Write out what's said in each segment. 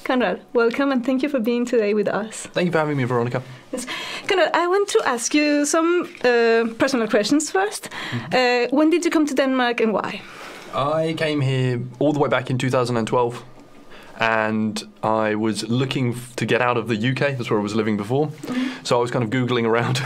Conrad, welcome and thank you for being today with us. Thank you for having me, Veronica. Yes. Conrad, I want to ask you some personal questions first. When did you come to Denmark and why? I came here all the way back in 2012. And I was looking to get out of the UK. That's where I was living before. So I was kind of Googling around.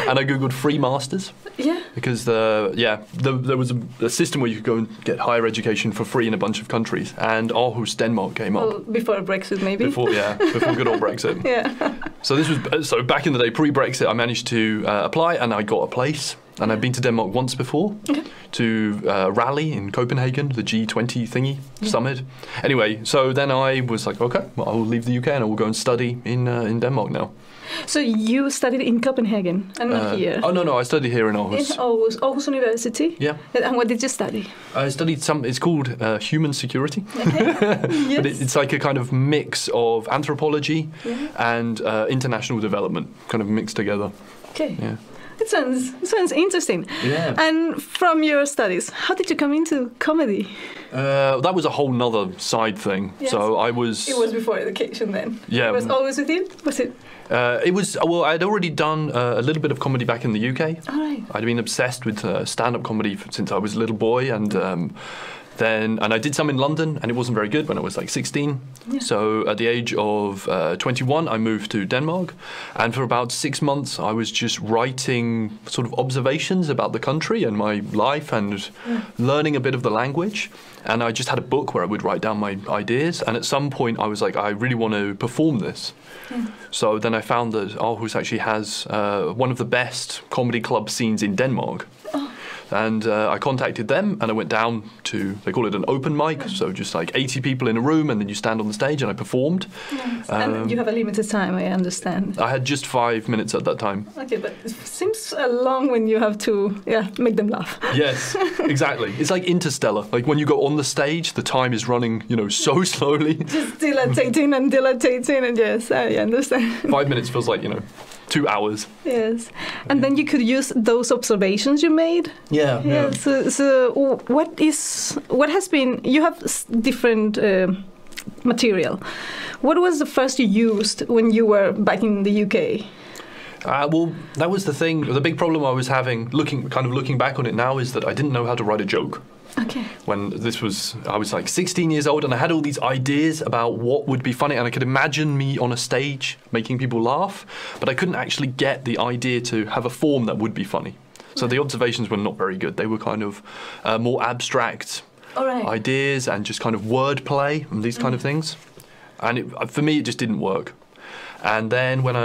And I Googled free masters. Yeah. Because there was a system where you could go and get higher education for free in a bunch of countries. And Aarhus, Denmark came up. Well, before Brexit, maybe? Before good old Brexit. Yeah. So back in the day, pre-Brexit, I managed to apply and I got a place. And I've been to Denmark once before to rally in Copenhagen, the G20 thingy summit. Anyway, so then I was like, okay, well, I will leave the UK and I will go and study in Denmark now. So you studied in Copenhagen and not here? Oh, no, I studied here in Aarhus. In Aarhus University? Yeah. And what did you study? I studied it's called human security. Okay. Yes. But it's like a kind of mix of anthropology and international development, kind of mixed together. Okay. Yeah. It sounds interesting. Yeah. And from your studies, how did you come into comedy? That was a whole nother side thing. Yes. So I was... It was before education then? Yeah. It was always with you? Was it? It was, well, I'd already done a little bit of comedy back in the UK. All right. I'd been obsessed with stand-up comedy since I was a little boy, and and I did some in London, and it wasn't very good when I was like 16. Yeah. So at the age of 21, I moved to Denmark, and for about 6 months, I was just writing sort of observations about the country and my life, and learning a bit of the language. And I just had a book where I would write down my ideas, and at some point, I was like, I really want to perform this. So then I found that Aarhus actually has one of the best comedy club scenes in Denmark. And I contacted them and I went down to, they call it an open mic, so just like 80 people in a room and then you stand on the stage, and I performed. Yes. And you have a limited time, I understand. I had just 5 minutes at that time. Okay, but it seems long when you have to make them laugh. Yes, exactly. It's like Interstellar. Like when you go on the stage, the time is running, so slowly. Just dilating and dilating, and yes, I understand. 5 minutes feels like, 2 hours. Yes, and then you could use those observations you made. Yeah. So what has been? You have different material. What was the first you used when you were back in the UK? Well, that was the thing. The big problem I was having, looking back on it now, is that I didn't know how to write a joke. Okay. When I was like 16 years old, and I had all these ideas about what would be funny, and I could imagine me on a stage making people laugh, but I couldn't actually get the idea to have a form that would be funny. So the observations were not very good. They were kind of more abstract ideas and just kind of wordplay and these kind of things. And for me, it just didn't work. And then when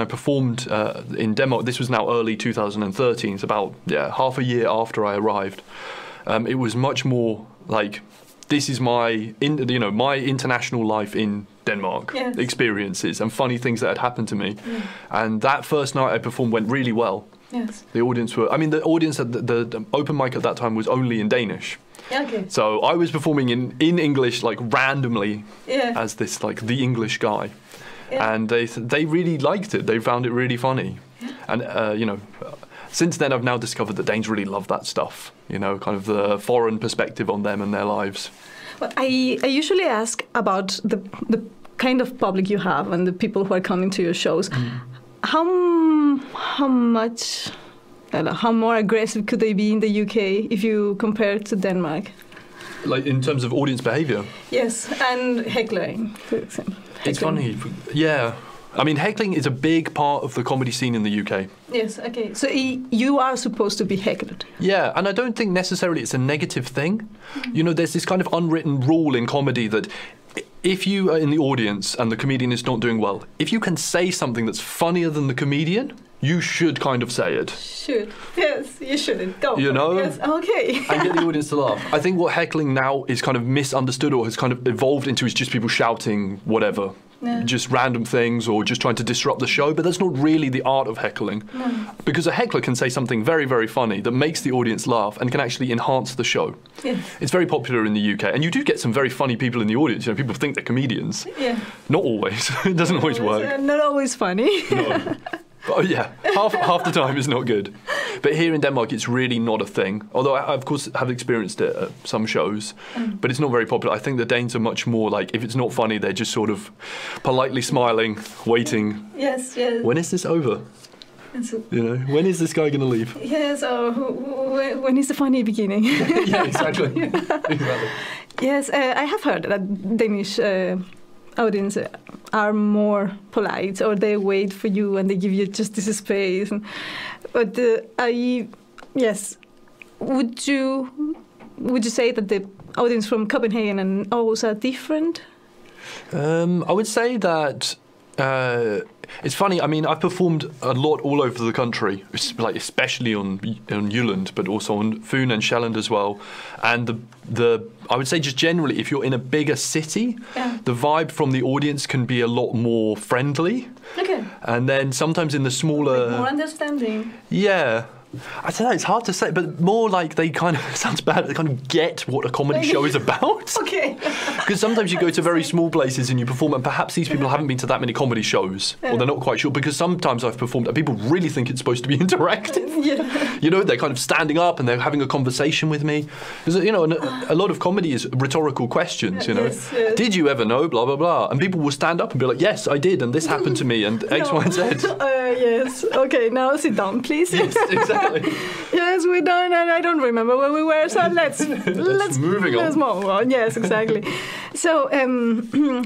I performed in Denmark, this was now early 2013, it's about half a year after I arrived. It was much more like, this is my international life in Denmark experiences and funny things that had happened to me. And that first night I performed went really well. Yes. The audience at the open mic at that time was only in Danish. Okay. So I was performing in English, like randomly, as this like the English guy. Yeah. And they really liked it. They found it really funny. Yeah. And since then, I've now discovered that Danes really love that stuff, kind of the foreign perspective on them and their lives. Well, I usually ask about the kind of public you have and the people who are coming to your shows. How more aggressive could they be in the UK if you compare it to Denmark? Like in terms of audience behaviour? Yes, and heckling, for example. It's funny, yeah. I mean, heckling is a big part of the comedy scene in the UK. Yes, okay. So you are supposed to be heckled. Yeah, and I don't think necessarily it's a negative thing. There's this kind of unwritten rule in comedy that if you are in the audience and the comedian is not doing well, if you can say something that's funnier than the comedian, you should kind of say it. Should. Yes, you shouldn't. Go. Yes, okay. And get the audience to laugh. I think what heckling now is kind of misunderstood or has kind of evolved into is just people shouting whatever. Just random things or just trying to disrupt the show, but that's not really the art of heckling. No. Because a heckler can say something very, very funny that makes the audience laugh and can actually enhance the show. Yes. It's very popular in the UK, and you do get some very funny people in the audience. People think they're comedians. Yeah. Not always. It doesn't always work. Not always funny. No. Oh yeah, half the time is not good. But here in Denmark, it's really not a thing. Although I, of course, have experienced it at some shows, but it's not very popular. I think the Danes are much more like, if it's not funny, they're just sort of politely smiling, waiting. Yes, yes. When is this over? You know, when is this guy going to leave? Yes, or when is the funny beginning? Yeah, exactly. Exactly. Yes, I have heard that Danish audience are more polite, or they wait for you and they give you just this space. But yes, would you say that the audience from Copenhagen and Aarhus are different? I would say that. It's funny. I mean, I've performed a lot all over the country, like especially on Jylland, but also on Fyn and Sjælland as well. And I would say just generally, if you're in a bigger city, the vibe from the audience can be a lot more friendly. Okay. And then sometimes in the smaller, more understanding. Yeah. I don't know, it's hard to say, but more like they kind of, sounds bad, they kind of get what a comedy show is about. Okay. Because sometimes you go to very small places and you perform, and perhaps these people haven't been to that many comedy shows, or they're not quite sure, because sometimes I've performed and people really think it's supposed to be interactive. Yeah. You know, they're kind of standing up and they're having a conversation with me. Because, you know, a lot of comedy is rhetorical questions, you know. Yes, yes. Did you ever know, blah, blah, blah. And people will stand up and be like, yes, I did, and this happened to me, and X, Y, and Z. Yes. Okay, now sit down, please. Yes, exactly. Yes, we don't, and I don't remember where we were, so let's moving on. Let's move on. Yes, exactly. So,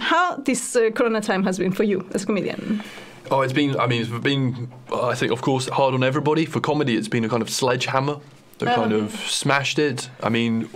how this Corona time has been for you as a comedian? Oh, it's been, I think, of course, hard on everybody. For comedy, it's been a kind of sledgehammer that kind of smashed it. I mean,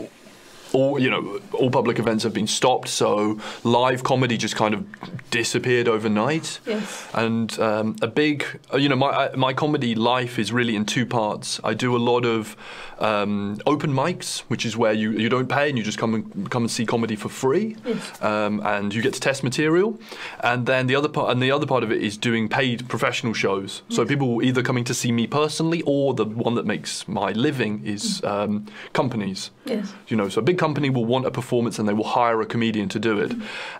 all public events have been stopped, so live comedy just kind of disappeared overnight. Yes. And a big, my comedy life is really in two parts. I do a lot of open mics, which is where you don't pay and you just come and see comedy for free. Yes. And you get to test material. And then the other part of it is doing paid professional shows. So people either coming to see me personally, or the one that makes my living is companies. Yes. You know, so a big company will want a performance and they will hire a comedian to do it.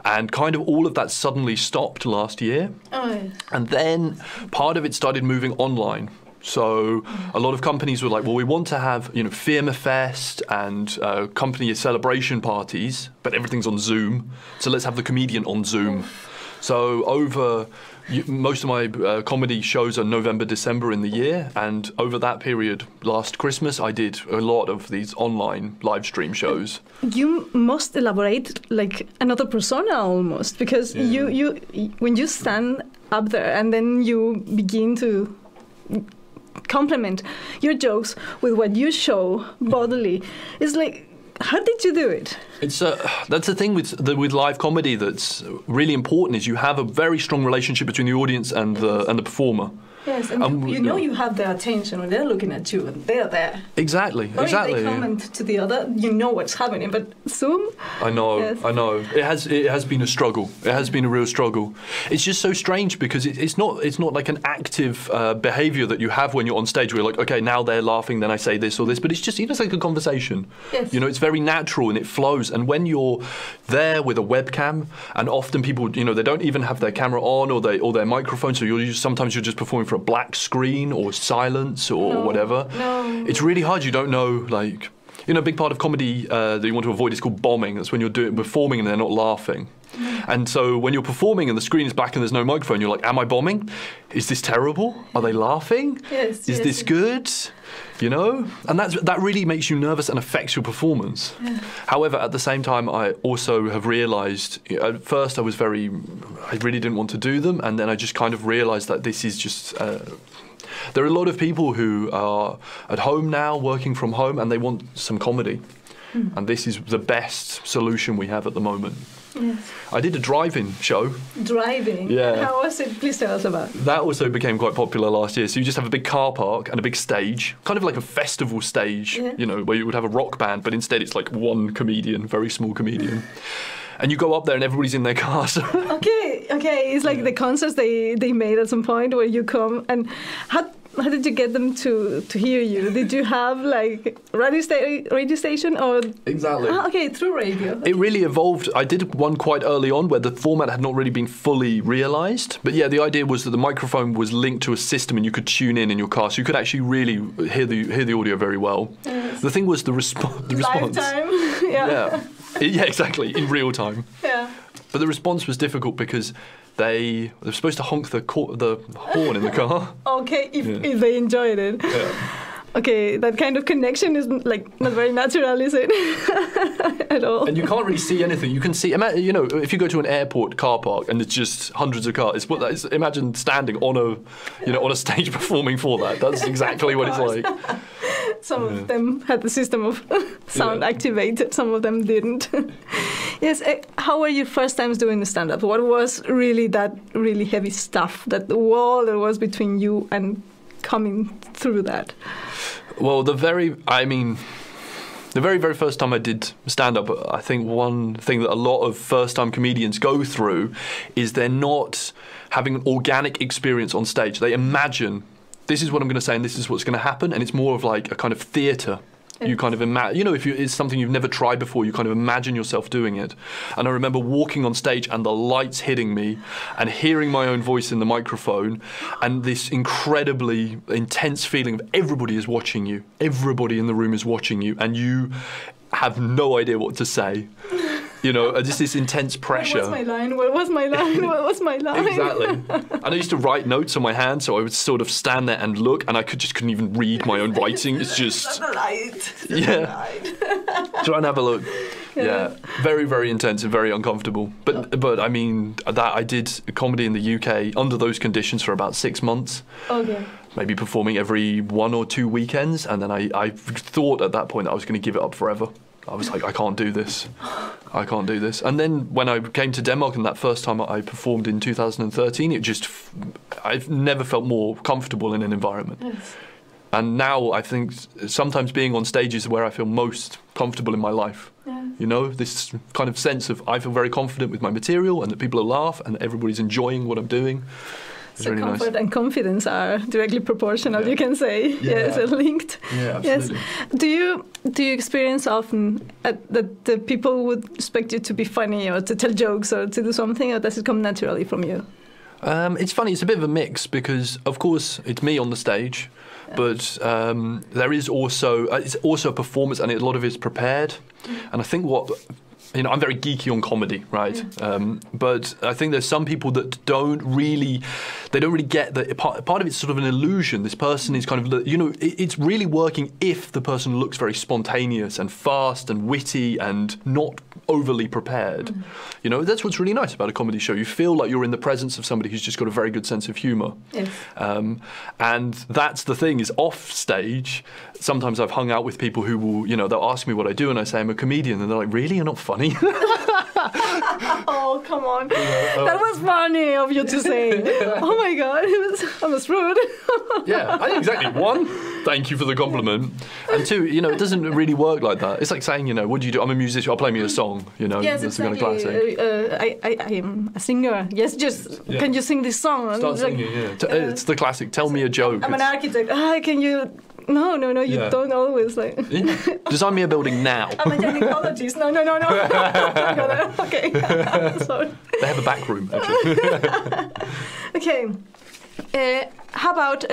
And kind of all of that suddenly stopped last year. Oh, yes. And then part of it started moving online. So a lot of companies were like, well, we want to have, Firmafest and company celebration parties, but everything's on Zoom. So let's have the comedian on Zoom. So most of my comedy shows are November, December in the year. And over that period, last Christmas, I did a lot of these online live stream shows. You must elaborate like another persona almost, because you when you stand up there and then you begin to complement your jokes with what you show bodily, it's like, how did you do it? It's that's the thing with live comedy that's really important, is you have a very strong relationship between the audience and the performer. Yes, and you have their attention when they're looking at you and they're there. Exactly, or exactly. If they comment to the other, you know what's happening. But Zoom. I know. It has been a struggle. It has been a real struggle. It's just so strange because it's not like an active behaviour that you have when you're on stage, where you're like, okay, now they're laughing, then I say this or this. But it's just like a conversation. Yes. It's very natural and it flows. And when you're there with a webcam, and often people, they don't even have their camera on or their microphone, so sometimes you're just performing for a black screen or silence or whatever. No. It's really hard. You don't know, like, a big part of comedy that you want to avoid is called bombing. That's when you're performing and they're not laughing. And so when you're performing and the screen is black and there's no microphone, you're like, am I bombing? Is this terrible? Are they laughing? Yes. Is this good? And that really makes you nervous and affects your performance. Yeah. However, at the same time, I also have realised, at first I really didn't want to do them, and then I just kind of realised that this is just, there are a lot of people who are at home now, working from home, and they want some comedy. And this is the best solution we have at the moment. Yes. I did a drive-in show. Driving? Yeah. How was it? Please tell us about it. That also became quite popular last year. So you just have a big car park and a big stage, kind of like a festival stage, where you would have a rock band, but instead it's like one comedian, very small comedian. And you go up there and everybody's in their cars. Okay. It's like the concerts they made at some point where you come. And did you get them to hear you? Did you have like radio station or Exactly. Okay, through radio. It really evolved. I did one quite early on where the format had not really been fully realised. But yeah, the idea was that the microphone was linked to a system and you could tune in your car, so you could actually really hear the audio very well. Yes. The thing was the response. Lifetime. Yeah. Yeah, exactly, in real time. Yeah. But the response was difficult because they're supposed to honk the horn in the car. Okay, if they enjoyed it. Yeah. Okay, that kind of connection is like not very natural, is it? At all. And you can't really see anything. You can see, you know, if you go to an airport car park and it's just hundreds of cars. Imagine standing on a stage performing for that. That's exactly what it's like. Some of them had the system of sound activated. Some of them didn't. Yes. How were your first times doing the stand-up? What was really that really heavy stuff? That the wall that was between you and coming through that? Well, the very, very first time I did stand-up, I think one thing that a lot of first-time comedians go through is they're not having an organic experience on stage. They imagine, this is what I'm going to say and this is what's going to happen, and it's more of like a kind of theatre. You kind of imagine, you know, if it's something you've never tried before, you kind of imagine yourself doing it. And I remember walking on stage and the lights hitting me and hearing my own voice in the microphone and this incredibly intense feeling of everybody is watching you. Everybody in the room is watching you and you have no idea what to say. You know, just this intense pressure. What was my line? What was my line? What was my line? Exactly. And I used to write notes on my hand, so I would sort of stand there and look, and I couldn't even read my own writing. It's just... the light. Yeah. Try and have a look. Yeah. Very, very intense and very uncomfortable. But I mean, I did comedy in the UK under those conditions for about 6 months. Okay. Maybe performing every 1 or 2 weekends, and then I thought at that point that I was going to give it up forever. I was like, I can't do this. I can't do this. And then when I came to Denmark and that first time I performed in 2013, I've never felt more comfortable in an environment. Yes. And now I think sometimes being on stage is where I feel most comfortable in my life. Yeah. You know, this kind of sense of I feel very confident with my material and that people laugh and everybody's enjoying what I'm doing. So really comfort and confidence are directly proportional, you can say. Yes, linked. Yeah, absolutely. Yes. Do you experience often that the people would expect you to be funny or to tell jokes or to do something, or does it come naturally from you? It's funny. It's a bit of a mix because, of course, it's me on the stage, but there is also it's also a performance, and a lot of it is prepared. And I think I'm very geeky on comedy, right? Yeah. But I think there's some people that don't really get that part of it's sort of an illusion. This person is kind of, it's really working if the person looks very spontaneous and fast and witty and not overly prepared. Mm. You know, that's what's really nice about a comedy show. You feel like you're in the presence of somebody who's just got a very good sense of humour. Yes. And that's the thing, is off stage, sometimes I've hung out with people who will, they'll ask me what I do and I say I'm a comedian and they're like, really? You're not funny? Oh, come on. That was funny of you to say. Oh my God, I was rude. Yeah, I think exactly. 1, thank you for the compliment. And 2, it doesn't really work like that. It's like saying, what do you do? I'm a musician, I'll play me a song, Yes, that's exactly. the kind of classic. I am a singer. Yes, can you sing this song? Start singing, it's the classic, tell me a joke. I'm an architect. Can you... No, you don't always like... Yeah. Design me a building now. I'm a gynecologist. No. Okay. Sorry. They have a back room, actually. Okay. How about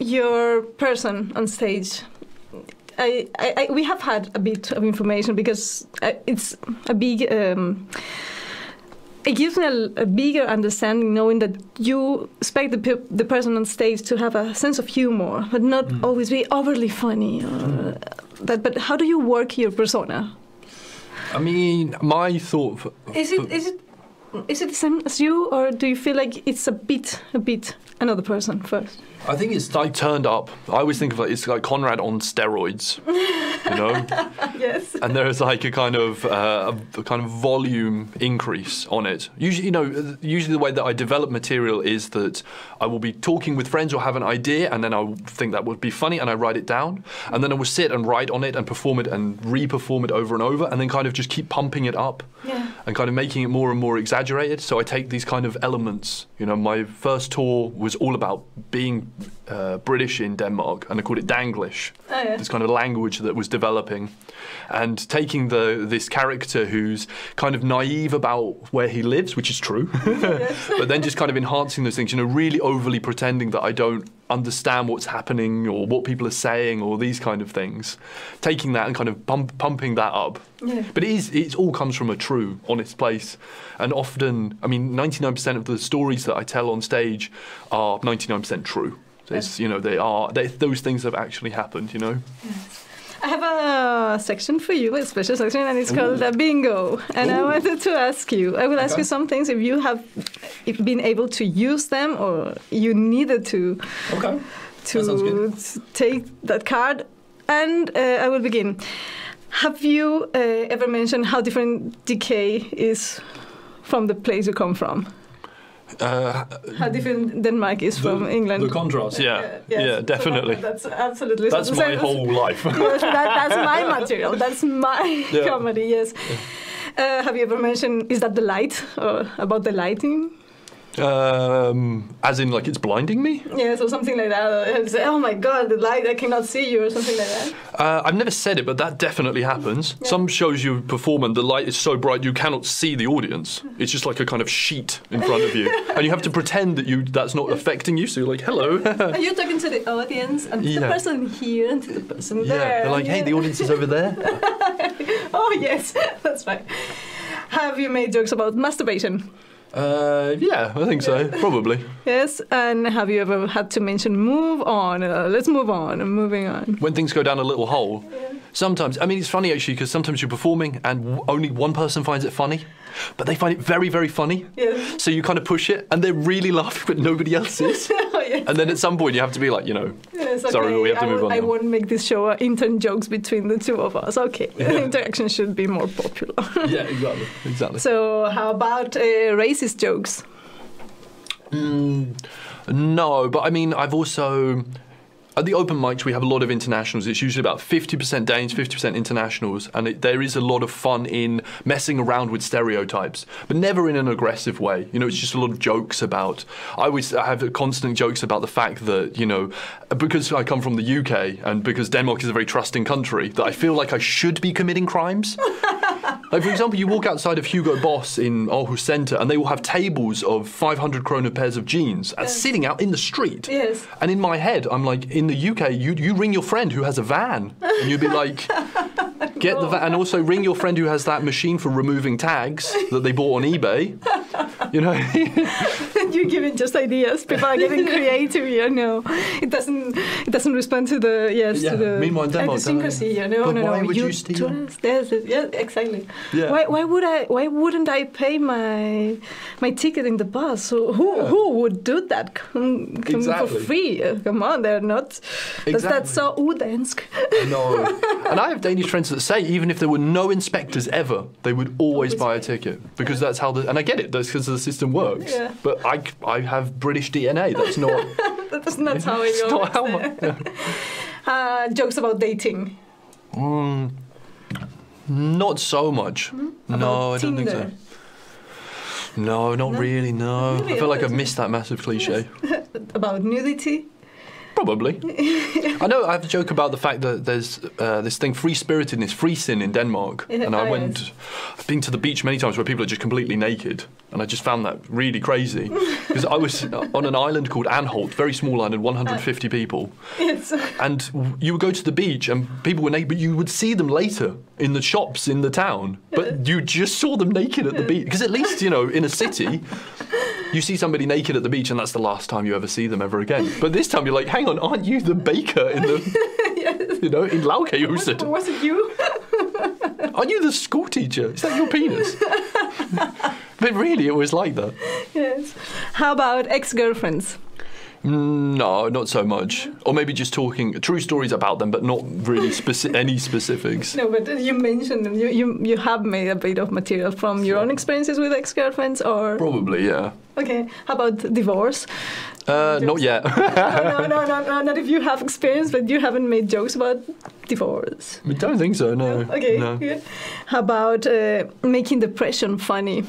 your person on stage? We have had a bit of information because it's a big... it gives me a bigger understanding knowing that you expect the person on stage to have a sense of humor, but not always be overly funny. But how do you work your persona? I mean, my thought... Is it the same as you, or do you feel like it's a bit another person first? I think it's like turned up. I always think of it's like Conrad on steroids, Yes. And there's like a kind of volume increase on it. Usually, usually the way that I develop material is that I will be talking with friends or have an idea, and then I will think that would be funny, and I write it down, and then I will sit and write on it and perform it and re-perform it over and over, and then kind of just keep pumping it up, and kind of making it more and more exaggerated. exaggerated. So I take these kind of elements. You know, my first tour was all about being British in Denmark, and I called it Danglish. Oh, yeah. This kind of language that was developing, and taking this character who's kind of naive about where he lives, which is true, but then just kind of enhancing those things. You know, really overly pretending that I don't understand what's happening or what people are saying or these kind of things. Taking that and kind of pumping that up. Yeah. But it all comes from a true, honest place. And often, I mean, 99% of the stories that I tell on stage are 99% true. It's, you know, those things have actually happened, you know. Yes. I have a section for you, a special section, and it's called a bingo. And I wanted to ask you, I will ask you some things if you have been able to use them or you needed to take that card. And I will begin. Have you ever mentioned how different decay is from the place you come from? How different Denmark is from England. The contrast, yes. Yeah, definitely. So that's absolutely. That's my whole life. Yes, that's my material. That's my comedy. Yes. Yeah. Have you ever mentioned? Is that the light or about the lighting? As in, like, it's blinding me? Yeah, so something like that. Say, oh my God, the light, I cannot see you, or something like that. I've never said it, but that definitely happens. Yeah. Some shows you perform and the light is so bright you cannot see the audience. It's just like a kind of sheet in front of you. And you have to pretend that that's not affecting you, so you're like, hello. Are you talking to the audience and to the person here and to the person there? Yeah, they're like, hey, the audience is over there. Oh, yes, that's right. Have you made jokes about masturbation? Yeah, I think so, probably. Yes, and have you ever had to mention move on, let's move on, and moving on? When things go down a little hole. Yeah. Sometimes, I mean, it's funny actually, because sometimes you're performing and only one person finds it funny, but they find it very, very funny. Yeah. So you kind of push it and they're really laughing, but nobody else is. Oh, yes. And then at some point you have to be like, you know, yes, okay. Sorry, but we have to move on. I won't make this show intern jokes between the two of us. Okay, the interaction should be more popular. Yeah, exactly. So how about racist jokes? No, but I mean, I've also... At the open mics, we have a lot of internationals. It's usually about 50% Danes, 50% internationals. And there is a lot of fun in messing around with stereotypes, but never in an aggressive way. You know, it's just a lot of jokes about... I have constant jokes about the fact that, you know, because I come from the UK and because Denmark is a very trusting country, that I feel like I should be committing crimes. Like, for example, you walk outside of Hugo Boss in Aarhus Centre and they will have tables of 500 kroner pairs of jeans sitting out in the street. Yes. And in my head, I'm like, in the UK, you ring your friend who has a van and you'd be like, get the van, and also ring your friend who has that machine for removing tags that they bought on eBay. You know? You're giving just ideas. People are getting creative, you know. It doesn't respond to the to the meanwhile in Denmark, idiosyncrasy, you know. But why would you steal? Yeah, exactly. Yeah. Why wouldn't I pay my ticket in the bus? So who would do that? Come for free? Come on, they're not. That's so udansk. No. And I have Danish friends that say even if there were no inspectors ever, they would always buy a ticket because that's how and I get it. That's because the system works. Yeah. But I have British DNA. That's not. That's not how it goes. Jokes about dating. Not so much. No, I don't think so. No, not really, no. Really? I feel like I've missed that massive cliche. About nudity? Probably. I know I have a joke about the fact that there's this thing, free-spiritedness, free sin in Denmark. And I've been to the beach many times where people are just completely naked. And I just found that really crazy. Because I was on an island called Anholt, very small island, 150 people. Yes. And you would go to the beach and people were naked, but you would see them later in the shops in the town. But you just saw them naked at the beach. Because at least, you know, in a city, you see somebody naked at the beach and that's the last time you ever see them ever again. But this time you're like, hang on, aren't you the baker in the, yes. You know, in Laukehuset? Was it you? Aren't you the school teacher? Is that your penis? But really, it was like that. Yes. How about ex-girlfriends? No, not so much. Or maybe just talking true stories about them, but not really any specifics. No, but you mentioned them. You have made a bit of material from your own experiences with ex-girlfriends, or probably, yeah. Okay. How about divorce? Not yet. no, not if you have experience, but you haven't made jokes about divorce. I don't think so. No. Okay. No. Good. How about making depression funny?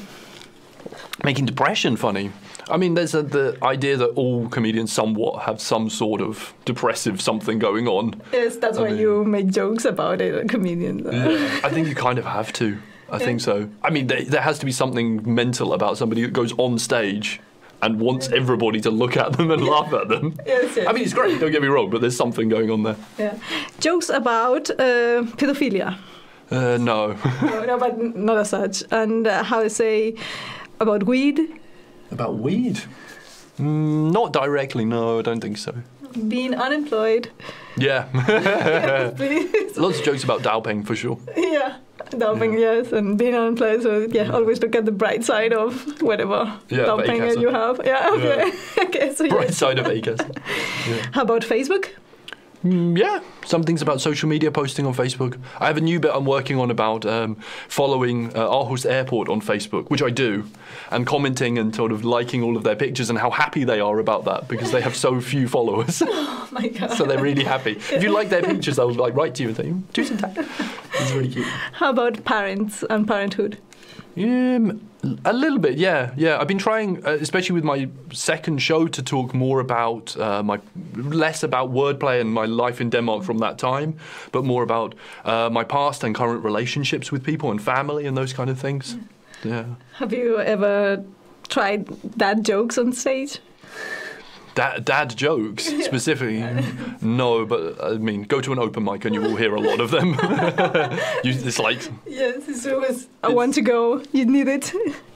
making depression funny. I mean, there's the idea that all comedians somewhat have some sort of depressive something going on. Yes, that's why you make jokes about it, a comedian. Yeah, I think you kind of have to. I think so. I mean, there has to be something mental about somebody that goes on stage and wants everybody to look at them and laugh at them. Yes. I mean, it's great, don't get me wrong, but there's something going on there. Yeah. Jokes about pedophilia. No. no, but not as such. And how to say about weed. About weed? Not directly, no, I don't think so. Being unemployed. Yeah. Yes, please. Lots of jokes about doping, for sure. Yeah. Doping, yes, and being unemployed. So always look at the bright side of whatever doping you have. Yeah, okay. Yeah. Okay, so bright side of ACAS. Yeah. How about Facebook? Yeah, some things about social media posting on Facebook. I have a new bit I'm working on about following Aarhus Airport on Facebook, which I do, and commenting and sort of liking all of their pictures and how happy they are about that because they have so few followers. Oh my God. So they're really happy. If you like their pictures, I'll like write to you and say, tusen tack. It's really cute. How about parents and parenthood? A little bit, yeah. I've been trying, especially with my second show, to talk more about less about wordplay and my life in Denmark from that time, but more about my past and current relationships with people and family and those kind of things. Yeah. Have you ever tried dad jokes on stage? Dad jokes, specifically? No, but I mean, go to an open mic and you will hear a lot of them. It's like... Yes, it's always, I want to go, you need it,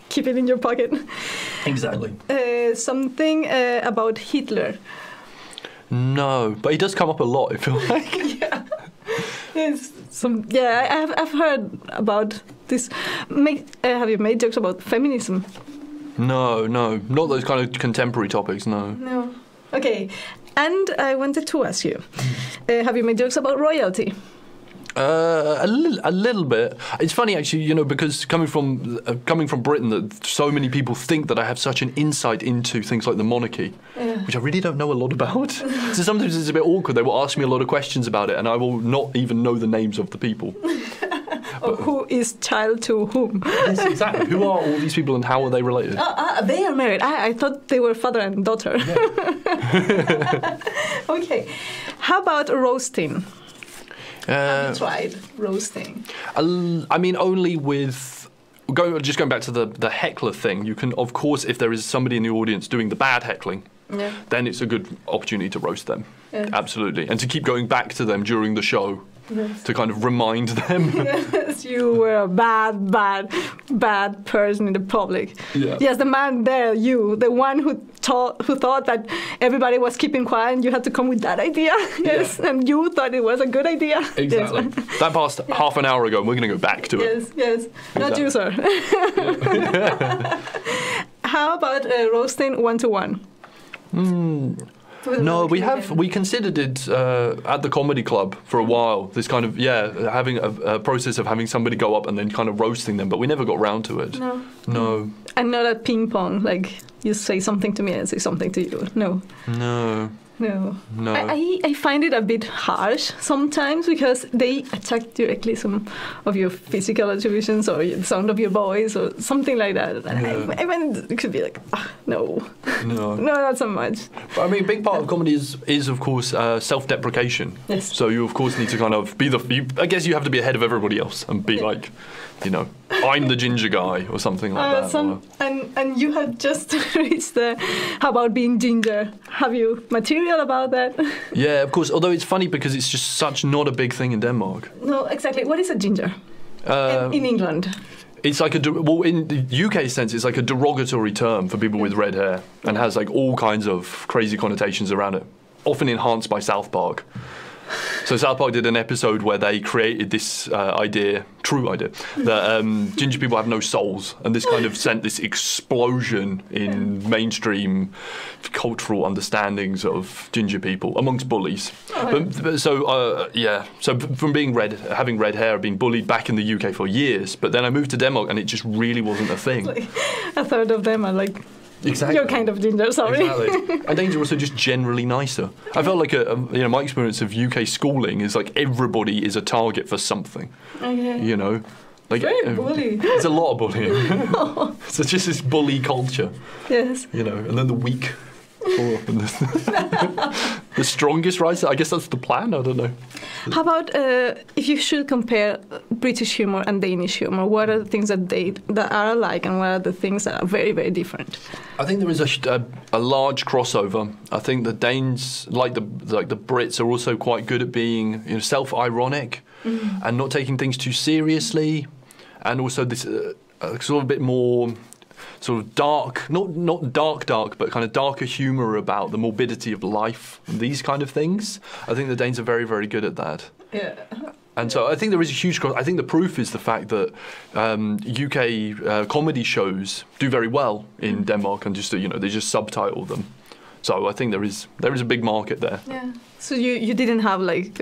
keep it in your pocket. Exactly. Something about Hitler. No, but he does come up a lot, I feel like. Yeah. Yes, I've heard about this. Have you made jokes about feminism? No, not those kind of contemporary topics, no. No. Okay, and I wanted to ask you, have you made jokes about royalty? A little bit. It's funny actually, because coming from Britain, that so many people think that I have such an insight into things like the monarchy, which I really don't know a lot about. So sometimes it's a bit awkward. They will ask me a lot of questions about it, and I will not even know the names of the people. Who is child to whom? Yes, exactly. Who are all these people and how are they related? They are married. I thought they were father and daughter. Yeah. Okay. How about roasting? Have you tried roasting? I mean, only with... Just going back to the heckler thing, you can, of course, if there is somebody in the audience doing the bad heckling, then it's a good opportunity to roast them. Yeah. Absolutely. And to keep going back to them during the show. Yes. To kind of remind them. Yes, you were a bad person in the public. Yeah. Yes, the man there, the one who thought that everybody was keeping quiet and you had to come with that idea. Yes, and you thought it was a good idea. Exactly. Yes. That passed half an hour ago and we're going to go back to it. Yes. Exactly. Not you, sir. How about roasting one-to-one? No, we considered it at the comedy club for a while. This kind of having a process of having somebody go up and then kind of roasting them, but we never got round to it. No. And not at ping pong, like you say something to me and I say something to you. No. I find it a bit harsh sometimes because they attack directly some of your physical attributions or the sound of your voice or something like that. And I mean, it could be like, no, not so much. But I mean, a big part of comedy is of course self-deprecation. Yes. So you of course need to kind of be I guess you have to be ahead of everybody else and be like, I'm the ginger guy or something like that. And you have just reached how about being ginger? Have you material about that? Yeah, of course. Although it's funny because it's just such not a big thing in Denmark. No, exactly. What is a ginger in England? It's like in the UK sense, it's like a derogatory term for people with red hair and has like all kinds of crazy connotations around it, often enhanced by South Park. So South Park did an episode where they created this true idea, that ginger people have no souls, and this kind of sent this explosion in mainstream cultural understandings of ginger people amongst bullies. So from having red hair, I've been bullied back in the UK for years, but then I moved to Denmark and it just really wasn't a thing. Like, a third of them are like... Exactly. You're kind of ginger, sorry. Exactly. And Danes are also just generally nicer. I felt like my experience of UK schooling is like everybody is a target for something. Okay. Like, very bully. There's a lot of bullying. So just this bully culture. Yes. You know, and then the weak. The strongest rise. I guess that's the plan. I don't know. How about if you should compare British humor and Danish humor? What are the things that are alike, and what are the things that are very, very different? I think there is a large crossover. I think the Danes, like the Brits, are also quite good at being self-ironic and not taking things too seriously, and also this sort of a bit more. Sort of dark, not dark, but kind of darker humour about the morbidity of life, these kind of things. I think the Danes are very, very good at that. Yeah. And so I think there is a huge cross. I think the proof is the fact that UK comedy shows do very well in Denmark, and just they just subtitle them. So I think there is a big market there. Yeah. So you didn't have like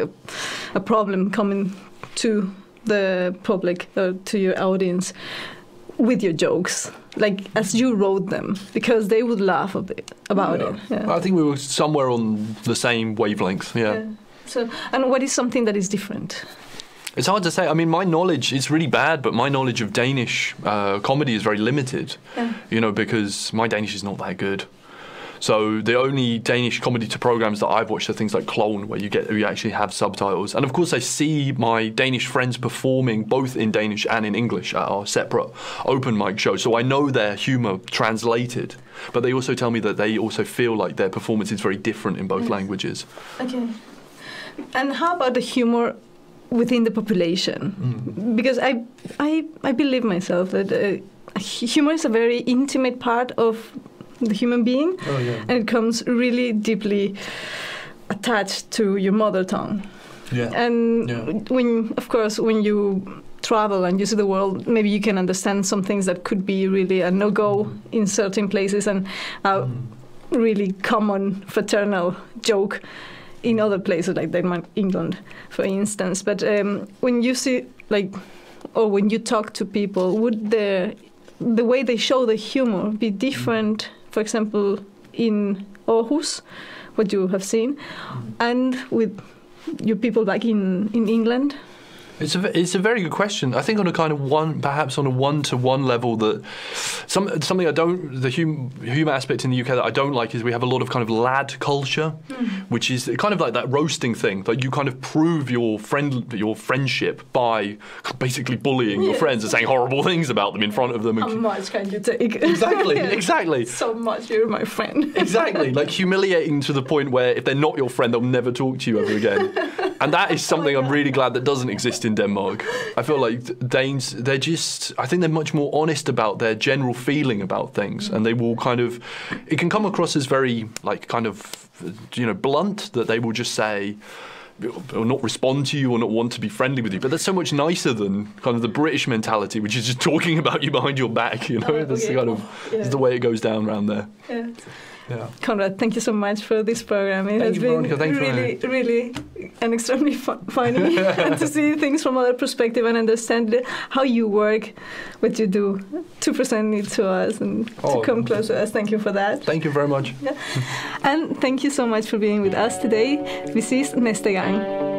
a problem coming to the public or to your audience with your jokes, like as you wrote them, because they would laugh a bit about it. Yeah. I think we were somewhere on the same wavelength. Yeah. So, and what is something that is different? It's hard to say. I mean, my knowledge is really bad, but my knowledge of Danish comedy is very limited. Yeah. Because my Danish is not that good. So the only Danish comedy programs that I've watched are things like Clone, where you actually have subtitles. And of course I see my Danish friends performing both in Danish and in English at our separate open mic shows. So I know their humour translated. But they also tell me that they also feel like their performance is very different in both languages. Okay. And how about the humour within the population? Because I believe myself that humour is a very intimate part of the human being, and it comes really deeply attached to your mother tongue. Yeah. And when you travel and you see the world, maybe you can understand some things that could be really a no-go in certain places, and a really common fraternal joke in other places like Denmark, England, for instance. But when you see or when you talk to people, would the way they show the humor be different? For example, in Aarhus, what you have seen, and with your people back in England? It's a very good question. I think on a kind of perhaps on a one-to-one level, that something I don't, the humour aspect in the UK that I don't like is we have a lot of kind of lad culture, which is kind of like that roasting thing, that you kind of prove your friendship by basically bullying your friends and saying horrible things about them in front of them. How much can you take? Exactly. So much, you're my friend. Exactly, like humiliating to the point where if they're not your friend, they'll never talk to you ever again. And that is something I'm really glad that doesn't exist in Denmark. I feel like Danes, I think they're much more honest about their general feeling about things, and they will it can come across as very blunt, that they will just say, or not respond to you or not want to be friendly with you. But that's so much nicer than kind of the British mentality, which is just talking about you behind your back, That's is the way it goes down around there. Yeah. Yeah. Conrad, thank you so much for this program. It has been really and extremely funny to see things from other perspective and understand how you work, what you do, to present it to us and to come close to us. Thank you for that. Thank you very much. Yeah. And thank you so much for being with us today. Vi ses næste gang.